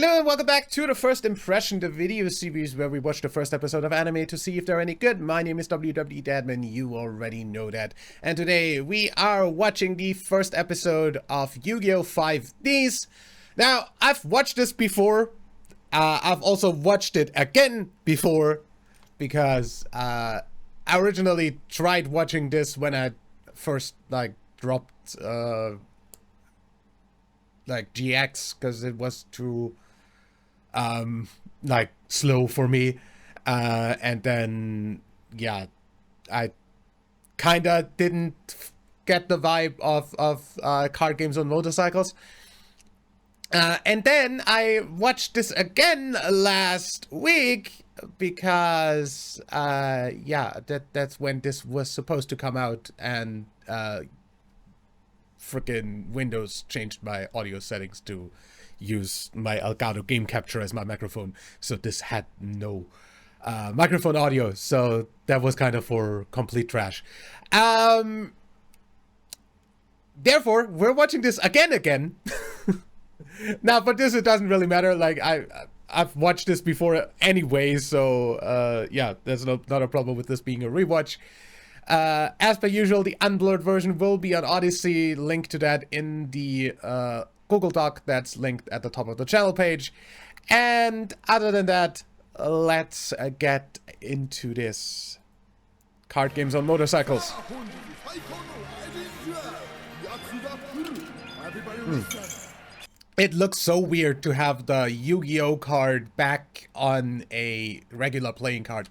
Hello and welcome back to the First Impression, the video series where we watch the first episode of anime to see if they're any good. My name is WWE Dadman, you already know that. And today we are watching the first episode of Yu-Gi-Oh! 5Ds. Now, I've watched this before. I've also watched it again before because I originally tried watching this when I first dropped GX because it was too slow for me, and then yeah, I kinda didn't get the vibe of card games on motorcycles, and then I watched this again last week because that's when this was supposed to come out, and freaking Windows changed my audio settings to use my Elgato Game Capture as my microphone, so this had no microphone audio, so that was kind of for complete trash. Therefore, we're watching this again. Now, for this, it doesn't really matter. Like, I've watched this before anyway, so yeah, there's not a problem with this being a rewatch. As per usual, the unblurred version will be on Odyssey. Link to that in the Google Doc that's linked at the top of the channel page. And other than that, let's get into this. Card games on motorcycles. It looks so weird to have the Yu-Gi-Oh! Card back on a regular playing card.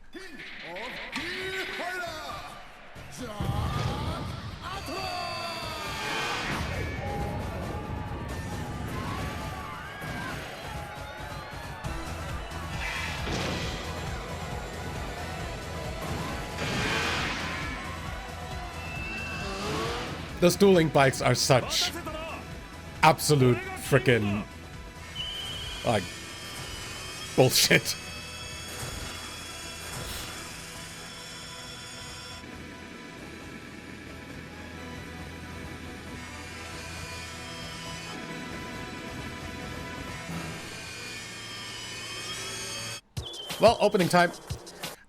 Those dueling bikes are such absolute frickin' like bullshit. Well, opening time.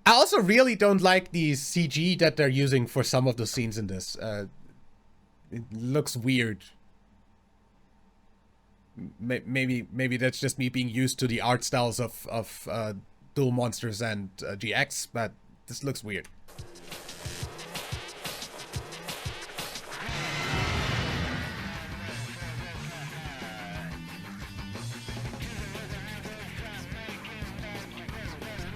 I also really don't like the CG that they're using for some of the scenes in this. It looks weird. Maybe that's just me being used to the art styles of Duel Monsters and GX, but this looks weird.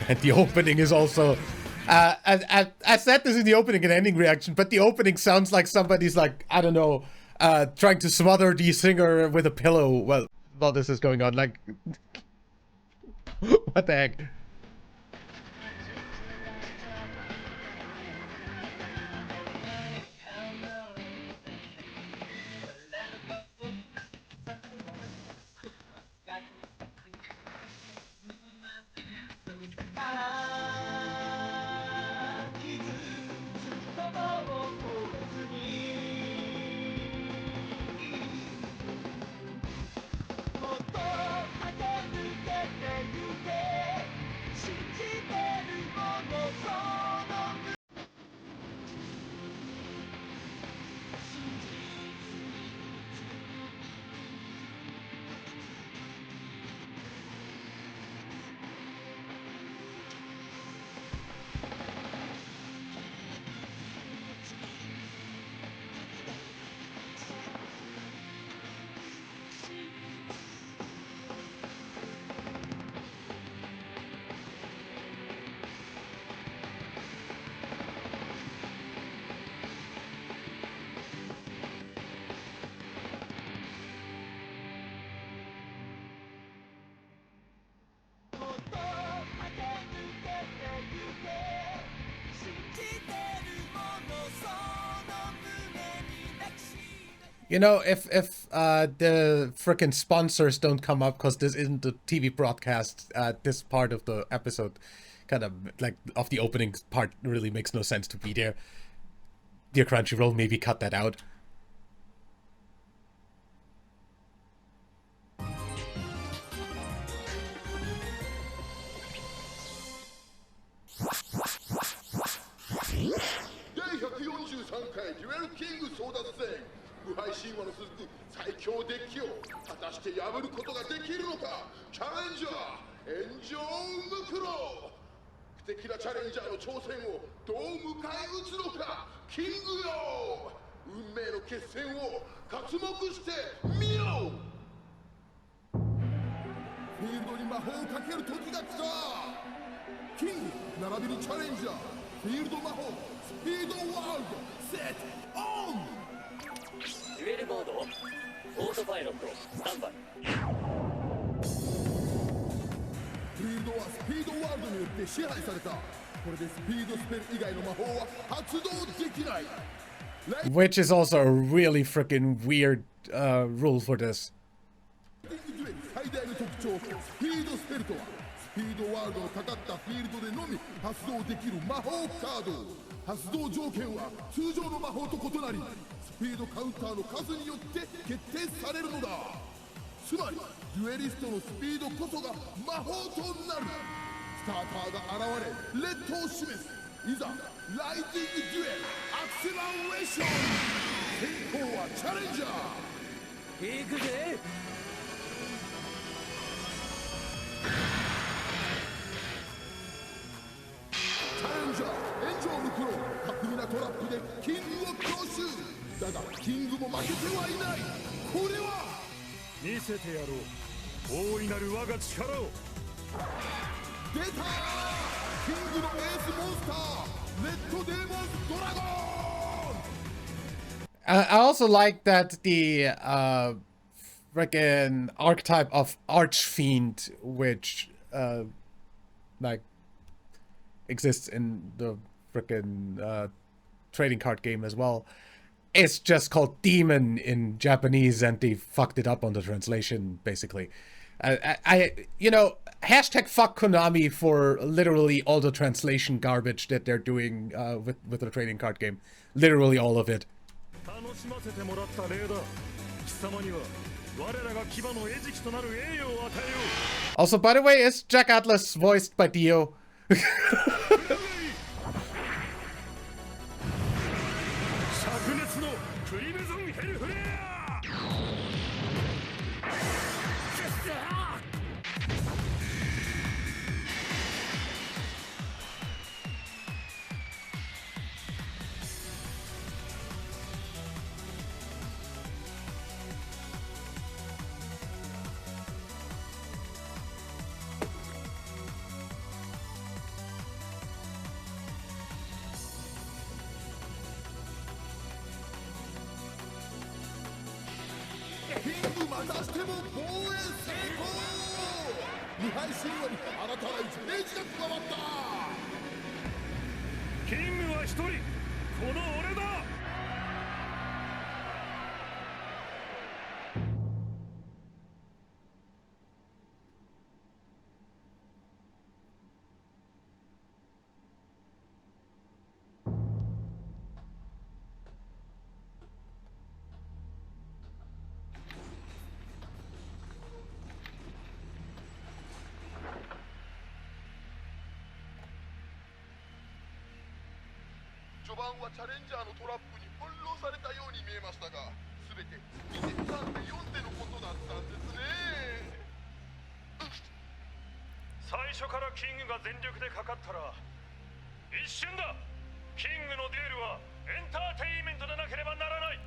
And the opening is also, I said this in the opening and ending reaction, but the opening sounds like somebody's like, I don't know, trying to smother the singer with a pillow while this is going on. Like, what the heck? You know, if the frickin' sponsors don't come up, because this isn't the TV broadcast, this part of the episode, kind of, like, of the opening part really makes no sense to be there. Dear Crunchyroll, maybe cut that out. デュエルキング争奪戦無敗神話の続く最強デッキを果たして破ることができるのかチャレンジャー炎上ムクロ不敵なチャレンジャーの挑戦をどう迎え撃つのかキングよ運命の決戦を刮目してみよフィールドに魔法をかける時が来たキング並びにチャレンジャーフィールド魔法スピードワールドセットオンデュエルモードオートパイロットスタンバイフィールドはスピードワールドによって支配されたこれでスピードスペル以外の魔法は発動できない Which is also a really freaking weird rule for this. 最大の特徴スピードスペルとはスピードワールドのかかったフィールドでのみ発動できる魔法カード発動条件は通常の魔法と異なりスピードカウンターの数によって決定されるのだつまりデュエリストのスピードこそが魔法となるスターターが現れレッドを示すいざライティングデュエルアクセラレーション先行はチャレンジャー行くぜチャレンジャー炎上ムクロ巧みなトラップでキングを強襲だがキングも負けてはいないこれは見せてやろう大いなる我が力を出たキングのエースモンスターレッドデーモンズドラゴン I also like that the freaking archetype of Archfiend, which like exists in the freaking trading card game as well, is just called Demon in Japanese, and they fucked it up on the translation basically. You know, hashtag fuck Konami for literally all the translation garbage that they're doing with the trading card game. Literally all of it. 楽しませてもらった礼だ貴様には我らが牙の餌食となる栄誉を与えよう Also, by the way, is Jack Atlas voiced by Dio? 灼熱のクリムゾンヘルフレア キングまたしても防衛成功無敗神話に新たな1ページが加わったキングは一人この俺だ 序盤はチャレンジャーのトラップに翻弄されたように見えましたが全て見て3で4でのことだったんですね最初からキングが全力でかかったら一瞬だキングのデュエルはエンターテインメントでなければならない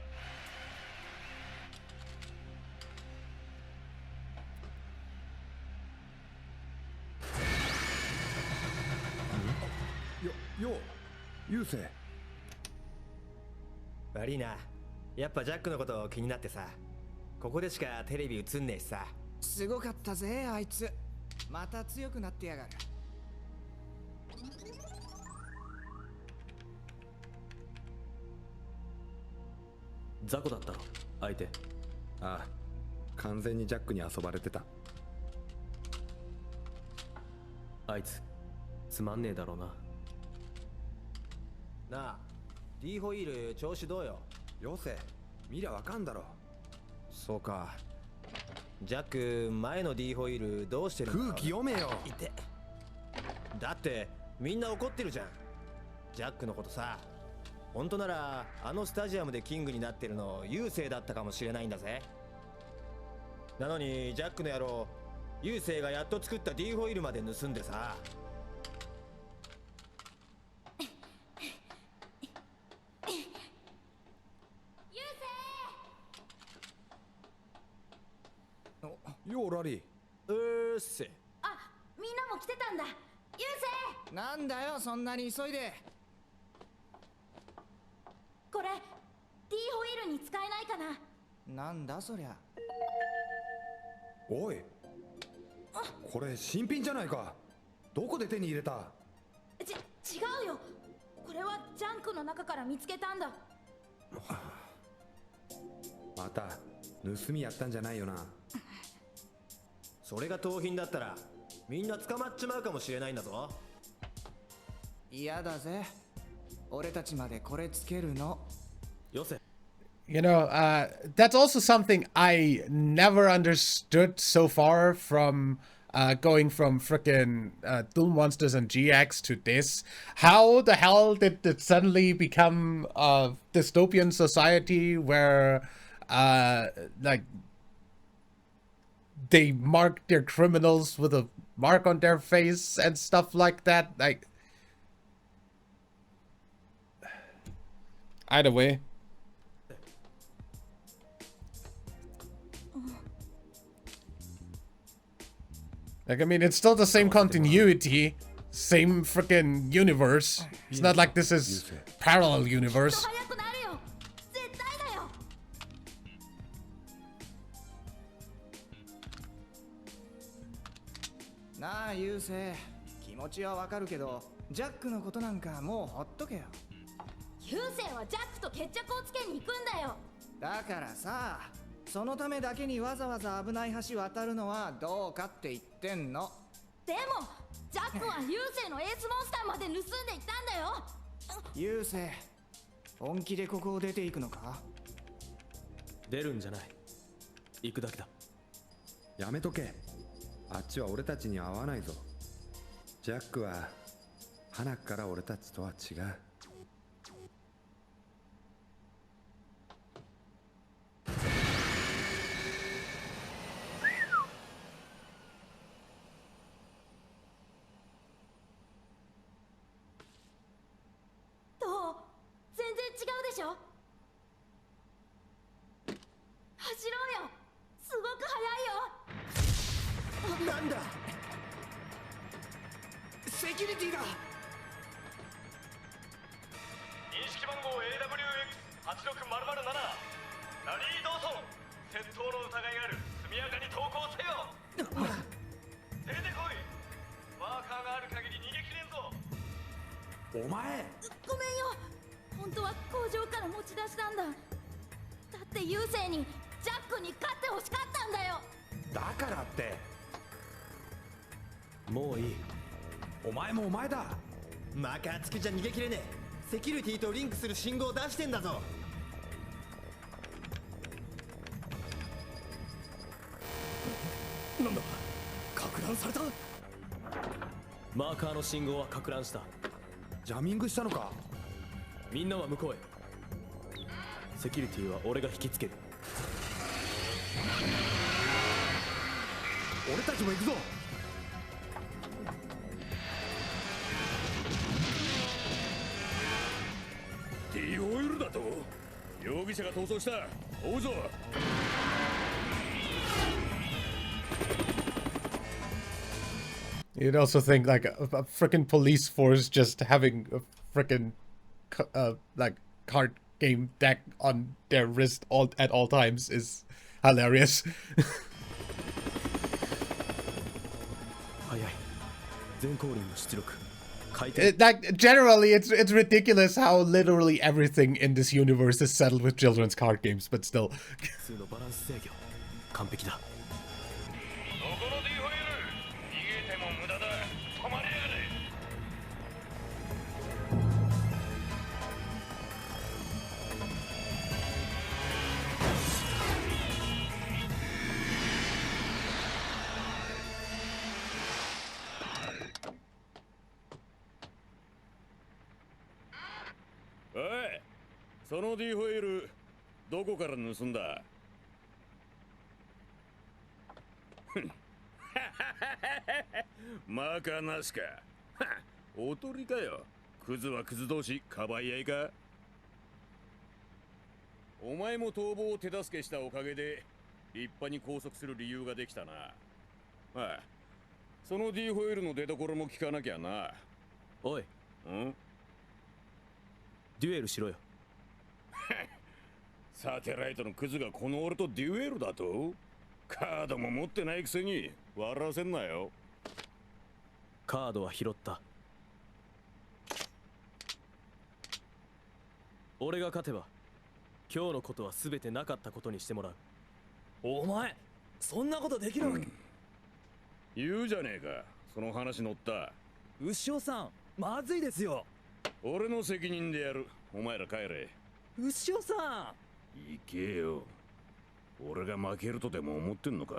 よゆうせい悪いなやっぱジャックのこと気になってさここでしかテレビ映んねえしさすごかったぜあいつまた強くなってやがる雑魚だったろ相手ああ完全にジャックに遊ばれてたあいつつまんねえだろうななあ D ホイール調子どうよよせ見りゃわかんだろそうかジャック前の D ホイールどうしてる空気読めよいてだってみんな怒ってるじゃんジャックのことさ本当ならあのスタジアムでキングになってるのユウセイだったかもしれないんだぜ。なのにジャックの野郎、ユウセイがやっと作った D ホイールまで盗んでさ。ようラリー。っせ。あ、みんなも来てたんだ。ユウセイ、なんだよそんなに急いで。これ D ホイールに使えないかな。なんだそりゃ。おい、これ新品じゃないか。どこで手に入れた？違うよ。これはジャンクの中から見つけたんだ。また盗みやったんじゃないよな。それが盗品だったらみんな捕まっちまうかもしれないんだぞ。嫌だぜ。俺たちまでこれつけるの。よせ。You know, that's also something I never understood so far from going from frickin' Doom Monsters and GX to this. How the hell did it suddenly become a dystopian society where, like, they mark their criminals with a mark on their face and stuff like that? Like, either way. Like, I mean, it's still the same continuity, same freaking universe. It's not like this is parallel universe. 早くなるよ。絶対だよ。なあユウセイ、気持ちはわかるけどジャックのことなんかもうほっとけよ。ユウセイはジャックと決着をつけに行くんだよ。だからさ、そのためだけにわざわざ危ない橋渡るのはどうかって言ってんの。でもジャックはユウセイのエースモンスターまで盗んでいったんだよ。ユウセイ、本気でここを出ていくのか？出るんじゃない。行くだけだ。やめとけ。あっちは俺たちに合わないぞ。ジャックは花から俺たちとは違う。どう？全然違うでしょ。走ろうよ。すごく速いよ。なんだ？セキュリティだ。認識番号 AWX8607 ラリー・ドーソン、窃盗の疑いがある。速やかに投降せよ。出てこい。マーカーがある限り逃げ切れんぞ。お前、ごめんよ。本当は工場から持ち出したんだ。だってユウセイにジャックに勝ってほしかったんだよ。だからって。もういい。お前もお前だ。マーカー付きじゃ逃げ切れねえ。セキュリティとリンクする信号を出してんだぞ。なんだ、撹乱された。マーカーの信号は撹乱した。ジャミングしたのか。みんなは向こうへ。セキュリティは俺が引きつける。俺たちも行くぞ。D ホイールだと。容疑者が逃走した。追うぞ。You'd also think like a freaking police force just having a freaking like card game deck on their wrist at all times is hilarious. 早い。全降臨の出力。回転。Like generally, it's ridiculous how literally everything in this universe is settled with children's card games, but still. 数のバランス制御。完璧だ。どこの D ホイール。逃げても無駄だ。止まりやがれ。おい、その D ホイールどこから盗んだ？マーカーなしか。おとりかよ。クズはクズ同士かばい合いか。お前も逃亡を手助けしたおかげで立派に拘束する理由ができたな。ああ、その D ホイールの出所も聞かなきゃな。おい、デュエルしろよ。サテライトのクズがこの俺とデュエルだと？カードも持ってないくせに笑わせんなよ。カードは拾った。俺が勝てば今日のことは全てなかったことにしてもらう。お前そんなことできるわけ、言うじゃねえか、その話乗った。牛尾さんまずいですよ。俺の責任でやる。お前ら帰れ。牛尾さん行けよ。俺が負けるとでも思ってんのか。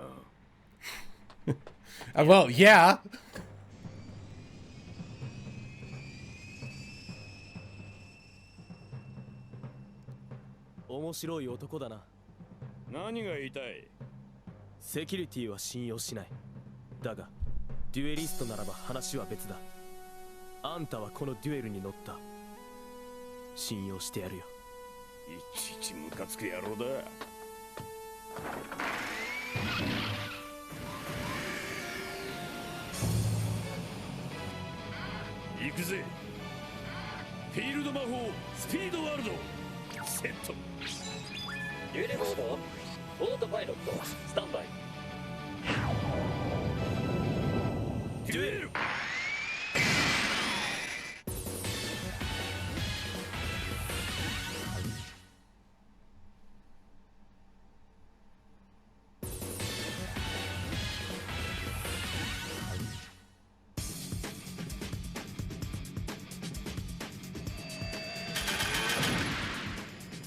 Well, yeah. 面白い男だな。何が言いたい？セキュリティは信用しない。だがデュエリストならば話は別だ。あんたはこのデュエルに乗った。信用してやるよ。いちいちムカつく野郎だ。行くぜ。フィールド魔法スピードワールドセット。デュエルモードオートパイロットスタンバイ。デュエル。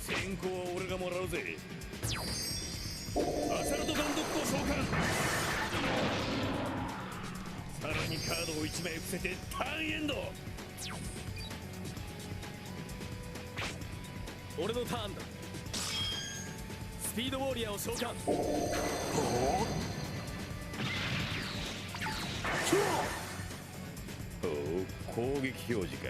先行は俺がもらうぜ。アサルトガンドックを召喚。さらにカードを1枚伏せてターンエンド。俺のターンだ。スピードウォーリアーを召喚。おお、攻撃表示か。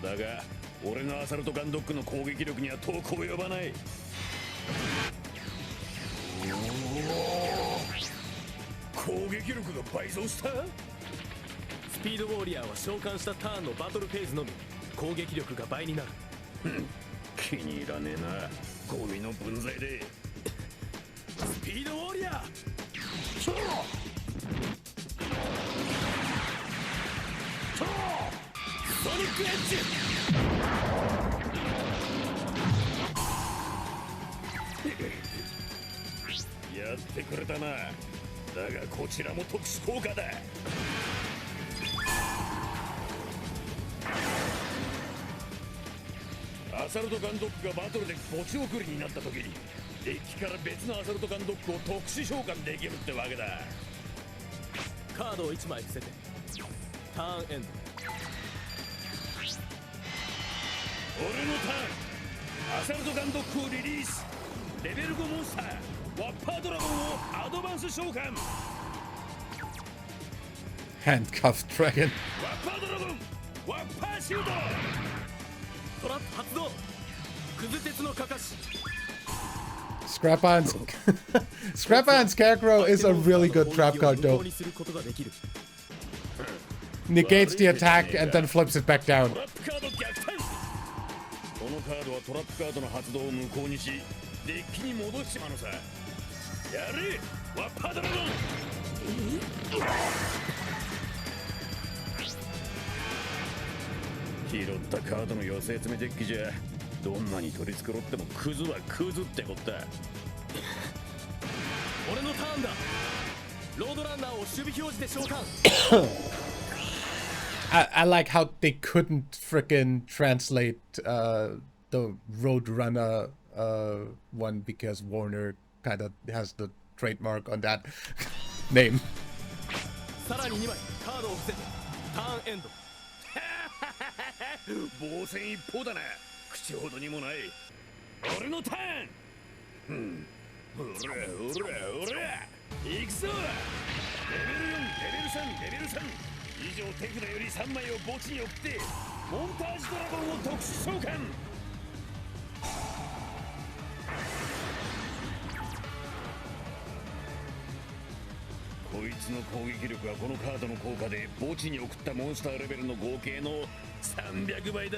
だが俺のアサルトガンドックの攻撃力には遠く及ばない。攻撃力が倍増した。スピードウォーリアーは召喚したターンのバトルフェーズのみ攻撃力が倍になる。気に入らねえな、ゴミの分際で。スピードウォーリアーソニックエッジ。やってくれたな。だがこちらも特殊効果だ。アサルトガンドックがバトルで墓地送りになった時にデッキから別のアサルトガンドックを特殊召喚できるってわけだ。カードを1枚伏せてターンエンド。俺のターン。アサルトガンドックをリリース。レベル5モンスターワッパードラゴンをアドバンス召喚。 Handcuffed dragon. ワッパードラゴンワッパーシュート。トラップ発動。クズ鉄のかかし。Scrap-On's Scrap-On's Scarecrow is a really good trap card though. Negates the attack and then flips it back down. トラップカード逆転。このカードはトラップカードの発動を無効にしデッキに戻しちまうのさ。やれワッパードラゴン。拾ったカードの寄せ集めデッキじゃどんなに取り繕ってもクズはクズってこった。俺のターンだ。ロードランナーを守備表示で召喚。I like how they couldn't frickin' translate the Roadrunner one because Warner kind of has the trademark on that name. さらに2枚カードを伏せてターンエンド。防戦一方だな。口ほどにもない。俺のターン。ほらほらほら行くぞ。レベル4、レベル3、レベル3以上手札より3枚を墓地に送ってモンタージュドラゴンを特殊召喚。こいつの攻撃力はこのカードの効果で墓地に送ったモンスターレベルの合計の300倍だ。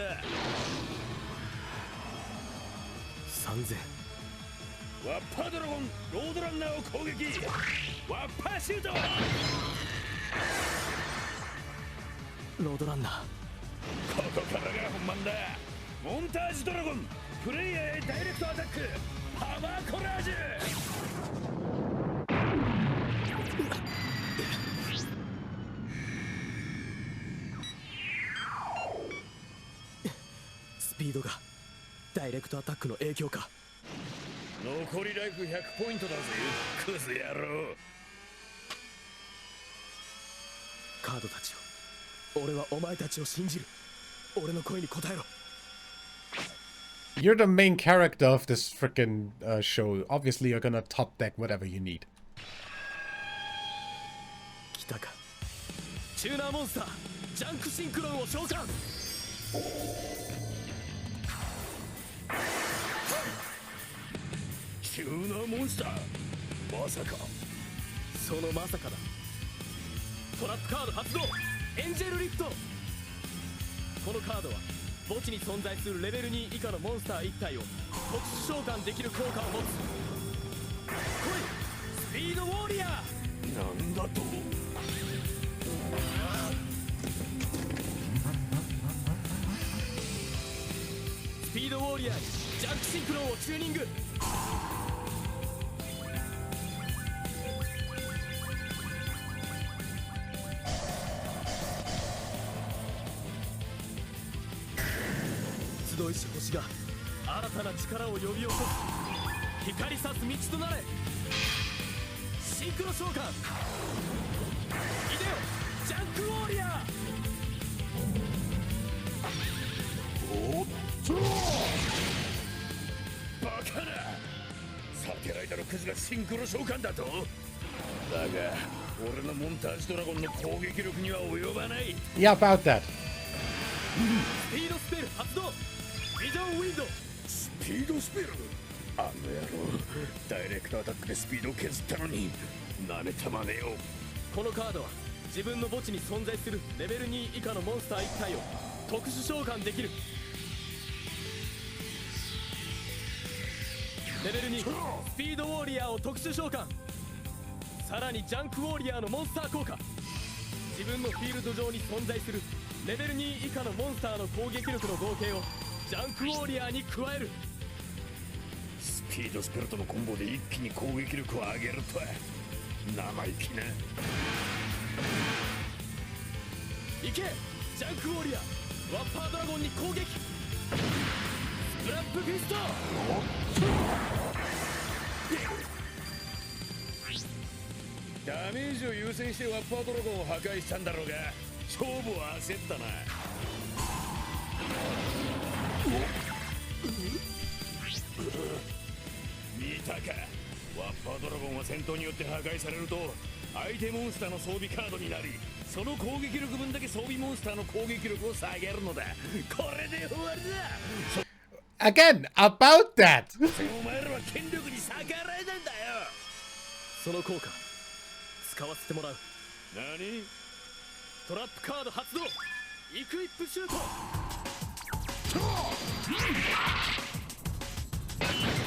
3000。ワッパードラゴンロードランナーを攻撃。ワッパーシュート。ロードランナー、ここからが本番だ。モンタージュドラゴンプレイヤーへダイレクトアタックパワーコラージュ。スピードがダイレクトアタックの影響か。残りライフ100ポイントだぜクズ野郎。カードたちよ、俺はお前たちを信じる。俺の声に応えろ。 You're the main character of this freaking show. Obviously, you're gonna top deck whatever you need. 来たか。チューナーモンスタージャンクシンクロンを召喚。急なモンスターまさか。そのまさかだ。トラップカード発動エンジェルリフト。このカードは墓地に存在するレベル2以下のモンスター1体を特殊召喚できる効果を持つ。来いスピードウォーリアー。なんだと。スピードウォーリアーにジャンクシンクロンをチューニング。集いし星が新たな力を呼び起こす。光さす道となれ。シンクロ召喚いでよジャンクウォーリアー。おっとバカな。サテライトのクズがシンクロ召喚だと。だが俺のモンタージュドラゴンの攻撃力には及ばない。 Yeah, about that. スピードスペル発動ビジョンウィンド。スピードスペル。あの野郎ダイレクトアタックでスピードを削ったのになめたまねよ。このカードは自分の墓地に存在するレベル2以下のモンスター1体を特殊召喚できる。レベル2スピードウォーリアーを特殊召喚。さらにジャンクウォーリアーのモンスター効果。自分のフィールド上に存在するレベル2以下のモンスターの攻撃力の合計をジャンクウォーリアーに加える。スピードスペルとのコンボで一気に攻撃力を上げるとは生意気な。いけジャンクウォーリアーワッパードラゴンに攻撃。スプラップフィスト。ダメージを優先してワッパードラゴンを破壊したんだろうが勝負は焦ったな。見たか。ワッパードラゴンは戦闘によって破壊されると相手モンスターの装備カードになり、その攻撃力分だけ装備モンスターの攻撃力を下げるのだ。これで終わりだ。 Again, about that. お前らは権力に逆らえないんだよ。その効果使わせてもらう。何。トラップカード発動イクイップシュート。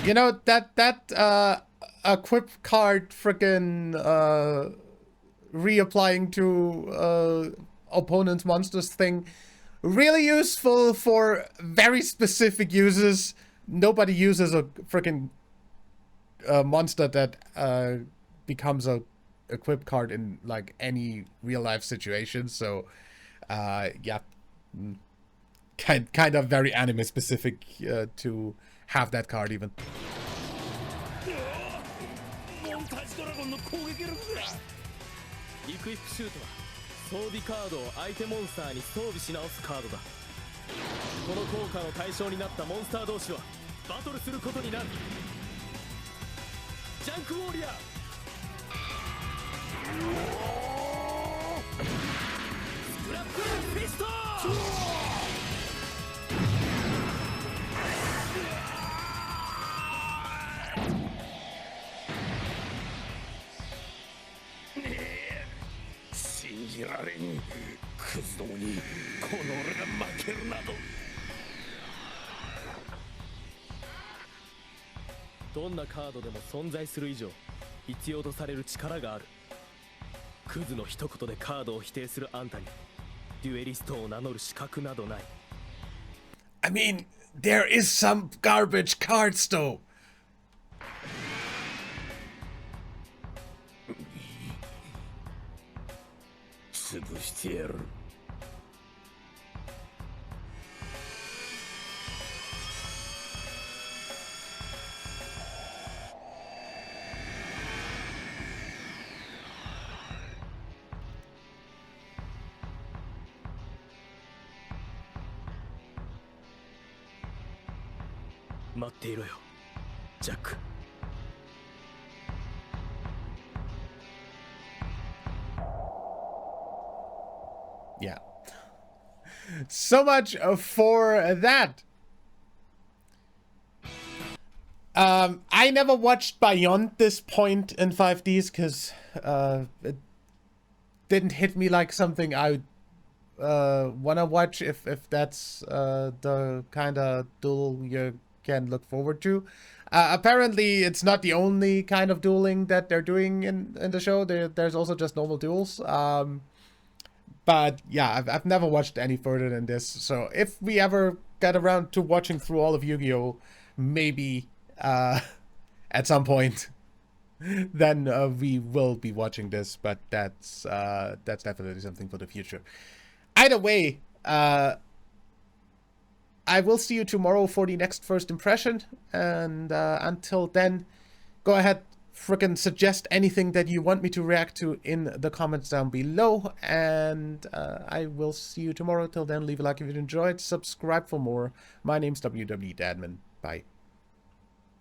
You know that equip card freaking reapplying to opponents monsters thing, really useful for very specific uses. Nobody uses a freaking monster that becomes a equip card in like any real life situation. So yeah, kind of very anime specific to have that card even. モンタージュドラゴンの攻撃力だ。イクイップシュートは装備カードを相手モンスターに装備し直すカードだ。この効果の対象になったモンスター同士はバトルすることになる。ジャンクウォーリアースクラップフィスト。信じられん。クズどもにこの俺が負けるなど。どんなカードでも存在する以上必要とされる力がある。クズの一言でカードを否定するあんたにデュエリストを名乗る資格などない。 I mean, there is some garbage cards though. 潰してやる。待っていろよ、ジャック。Yeah. So much for that. I never watched Beyond this point in 5Ds because it didn't hit me like something I wanna watch if that's the kind of duel you can look forward to. Apparently, it's not the only kind of dueling that they're doing in the show. There's also just normal duels. But yeah, I've never watched any further than this. So if we ever get around to watching through all of Yu-Gi-Oh, maybe at some point, then we will be watching this. But that's definitely something for the future. Either way, I will see you tomorrow for the next first impression. And until then, go ahead, frickin' suggest anything that you want me to react to in the comments down below. And I will see you tomorrow. Till then, leave a like if you enjoyed. Subscribe for more. My name's WW Dadman. Bye.